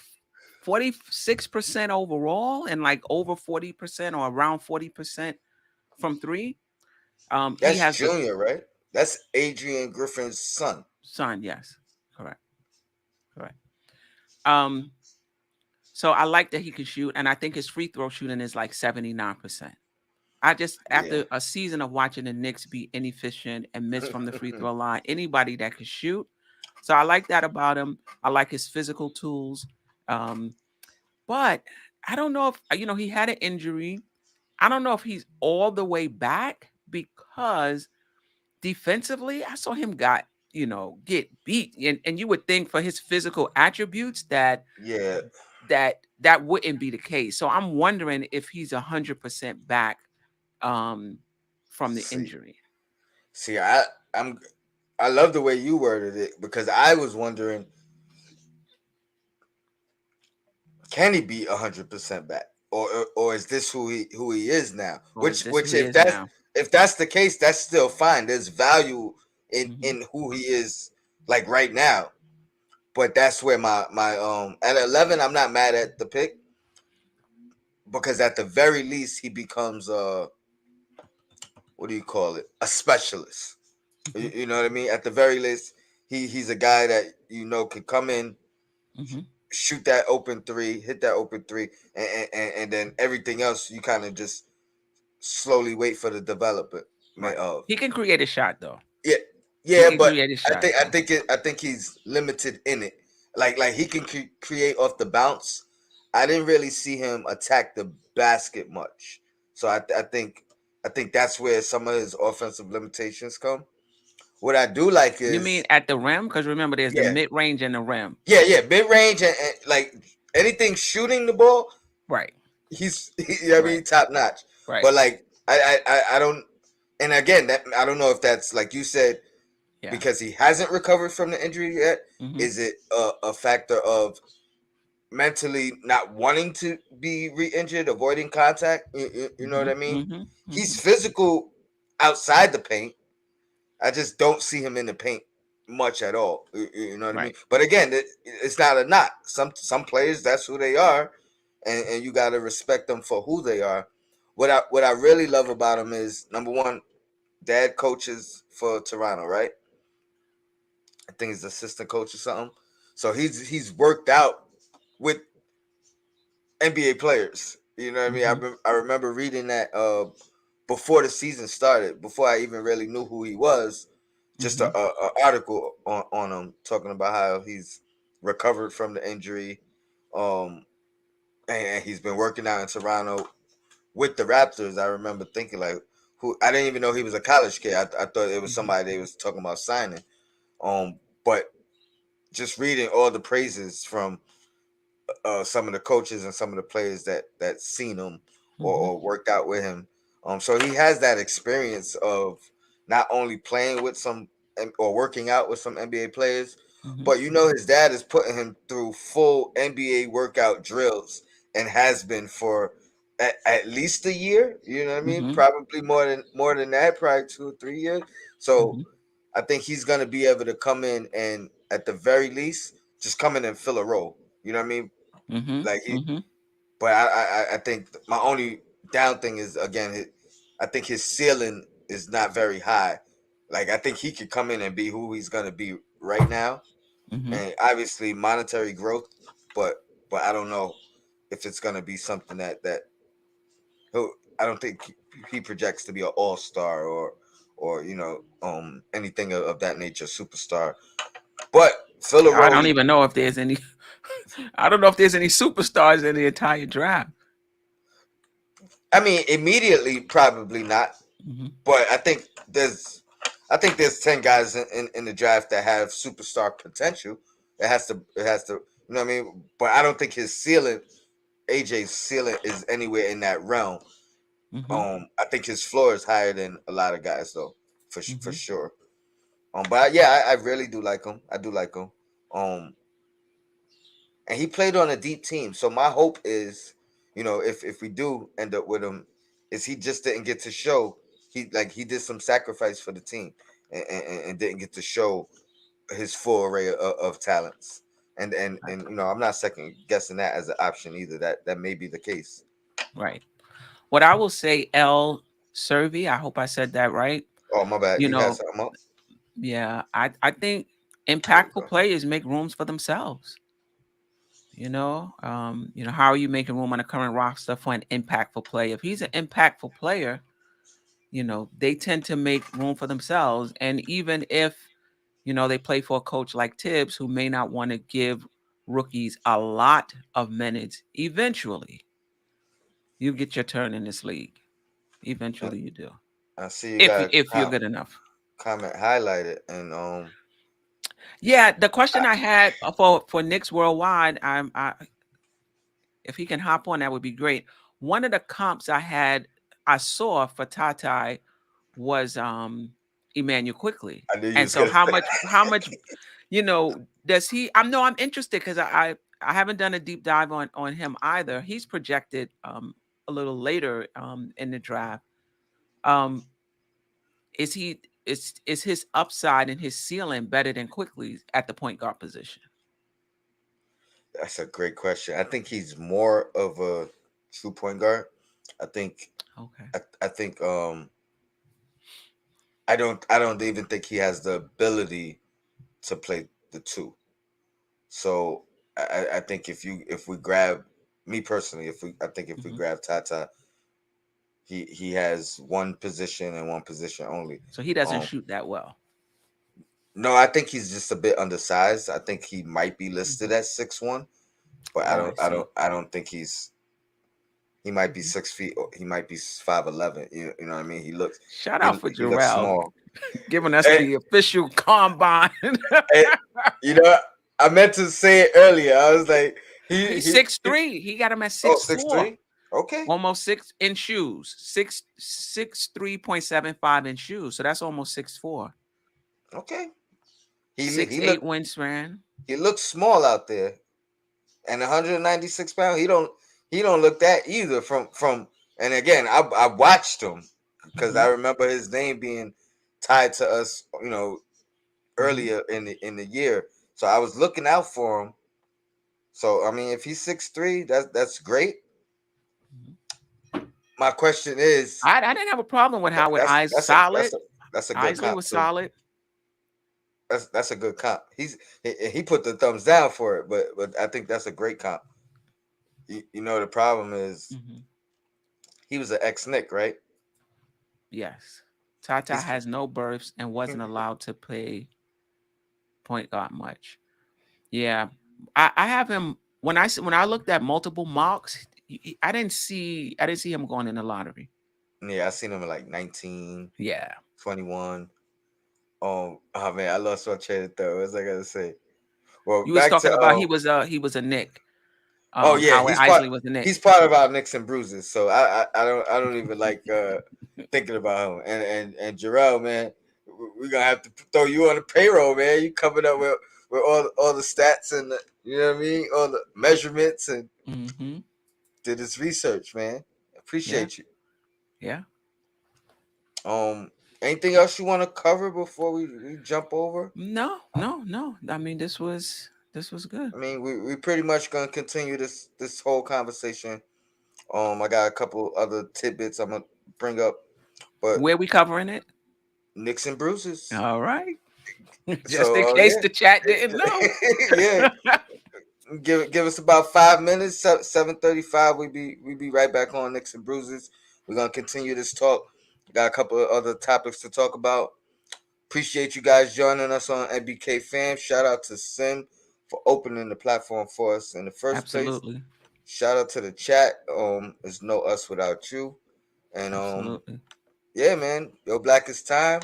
46% overall and like over 40% or around 40% from three. He That's has the Junior, right? That's Adrian Griffin's son. son, yes. Correct. Correct. Um, so I like that he can shoot, and I think his free throw shooting is like 79%. I just, Yeah. after a season of watching the Knicks be inefficient and miss from the free throw line, anybody that can shoot. So I like that about him. I like his physical tools. Um, but I don't know if, he had an injury. I don't know if he's all the way back because defensively, I saw him get beat. And you would think for his physical attributes Yeah. that wouldn't be the case. So I'm wondering if he's 100% back from the See, injury. see, I'm I love the way you worded it because I was wondering, can he be 100% back, or is this who he is now? Or is this who Which he is now? if that's the case, that's still fine. There's value Hmm. in who he is like right now. But that's where my at 11, I'm not mad at the pick because at the very least he becomes what do you call it, a specialist. You, Hmm. you know what I mean? At the very least, he's a guy that could come in, Hmm. shoot that open three, hit that open three, and then everything else you kind of just slowly wait for the development Right. of. He can create a shot though. Yeah, He yeah, can but create a shot. So I think he's limited in it. Like he can create off the bounce. I didn't really see him attack the basket much, so I think that's where some of his offensive limitations come. What I do like you mean is at the rim? Because remember, there's the yeah, mid range and the rim. mid range and like anything shooting the ball, Right. I Right. mean top notch. Right. But like I don't, and again that I don't know if that's like you said Yeah. because he hasn't recovered from the injury yet. Hmm. Is it a factor of mentally not wanting to be re-injured, avoiding contact? You know what Hmm. I mean? Hmm. He's Hmm. physical outside the paint. I just don't see him in the paint much at all. You know what I mean? Right. But again, it's not a knock. Some players that's who they are, and you got to respect them for who they are. What I really love about him is number one, dad coaches for Toronto, right? I think he's assistant coach or something. So he's worked out with NBA players. You know what I mean? Hmm. I remember reading that before the season started, before I even really knew who he was, just Hmm. a article on him talking about how he's recovered from the injury, um, and he's been working out in Toronto with the Raptors. I remember thinking like, who I didn't even know he was a college kid. I thought it was Mhm. somebody they was talking about signing. But just reading all the praises from some of the coaches and some of the players that seen him Mhm. or worked out with him. So he has that experience of not only playing with some or working out with some NBA players, Mhm. but his dad is putting him through full NBA workout drills and has been for at least a year. You know what I mean? Mhm. Probably more than that, probably 2 or 3 years. So Mhm. I think he's gonna be able to come in and at the very least just come in and fill a role. You know what I mean? Mhm. Like he, Mhm. but I think my only down thing is again, I think his ceiling is not very high. Like I think he could come in and be who he's gonna be right now, Mhm. and obviously monetary growth, but I don't know if it's gonna be something that he'll. I don't think he projects to be an all star or anything of that nature, superstar. But fill a I role. don't even know if there's any. I don't know if there's any superstars in the entire draft. I mean, immediately probably not. Mhm. But I think there's 10 guys in the draft that have superstar potential. It has to you know what I mean? But I don't think his ceiling, AJ's ceiling, is anywhere in that realm. Mhm. I think his floor is higher than a lot of guys though, for Mhm. sure. But yeah, I really do like him. I do like him. Um and he played on a deep team. So my hope is, if we do end up with him, is he just didn't get to show he did some sacrifice for the team and didn't get to show his full array of talents. And I'm not second guessing that as an option either. That may be the case. Right. What I will say, L. Servi, I hope I said that right. Oh my bad. You You had know, something up? yeah, I think There we impactful go. players make rooms for themselves. How are you making room on a current roster for an impactful player? If he's an impactful player, they tend to make room for themselves. And even if, they play for a coach like Tibbs, who may not want to give rookies a lot of minutes, eventually you get your turn in this league. Uh, Eventually you do. I see you If got you a if you're good enough. comment highlighted, and Yeah, the question I, I had for Knicks Worldwide, if he can hop on, that would be great. One of the comps I saw for Tatai was Emmanuel Quickly. I knew you And was so gonna say. how much does he I'm interested because I haven't done a deep dive on him either. He's projected a little later in the draft. Um is his upside and his ceiling better than Quickly at the point guard position? That's a great question. I think he's more of a true point guard. I think Okay. I think I don't even think he has the ability to play the two. So I think if we grab me personally, if we Mhm. grab Tata, he has one position and one position only. So he doesn't Um shoot that well. no, I think he's just a bit undersized. I think he might be listed Mhm. at 6'1", but I Oh, I don't I see. don't I don't think he might be Mhm. 6 feet. Or he might be 5'11". You know what I mean? Shout He out for he looks Jarrell small. giving us And, the official combine. and you know, I meant to say it earlier. I was like, He's he 6'3". He got him at oh, 6'4". 6'3". Okay, Almost 6 in shoes. 6'3.75" in shoes. So that's almost 6'4". okay. He Six he eight looked wingspan. he looks small out there, and 196 pounds. He don't look that either. From and again, I watched him because Hmm. I remember his name being tied to us. Hmm. Earlier in the year, so I was looking out for him. So I mean, if he's 6'3", that's great. My question is, I didn't have a problem with Howard. that's Eyes that's a that's solid. a that's a good Isley comp was too. solid. That's a good comp. He put the thumbs down for it, but I think that's a great comp. The problem is Hmm. he was an ex-Nick, right? Yes. Tata He's has no births and wasn't allowed to play point guard much. Yeah. I have him when I looked at multiple mocks. I didn't see him going in the lottery. Yeah, I seen him at like 19, Yeah, 21. Oh man, I lost my train of thought. What was I gonna say? Well, you was back talking to about he was a Nick. oh yeah, Howard Isley was a Nick. he's part of our Knicks and Bruises. So I don't even like thinking about him. And Jarrell, man, we're gonna have to throw you on the payroll, man. You coming up with all the stats and you know what I mean, all the measurements and did his research, man. Appreciate you. Yeah. Anything else you want to cover before we jump over? No. I mean, this was good. I mean, we pretty much gonna continue this whole conversation. I got a couple other tidbits I'm gonna bring up, but Where we covering it? Nicks and Bruises. All right. Just So, in case the chat didn't know. Yeah. Give us about 5 minutes. 7:35. We be right back on Nicks and Bruises. We're gonna continue this talk. Got a couple of other topics to talk about. Appreciate you guys joining us on NBK Fam. Shout out to Sim for opening the platform for us in the first place. Shout out to the chat. There's no us without you. And Absolutely. Yeah, man. Yo, Black is time.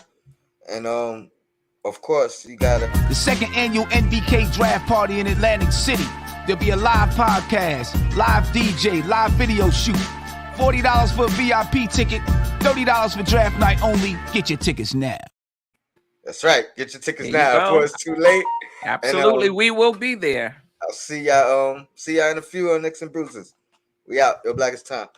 And of course, you gotta the second annual NBK draft party in Atlantic City. There'll be a live podcast, live DJ, live video shoot. $40 for a VIP ticket, $30 for draft night only. Get your tickets now. That's right. Get your tickets now before it's too late. Absolutely, we will be there. I'll see y'all. See y'all in a few on Nicks and Bruises. We out. Yo, Black is time.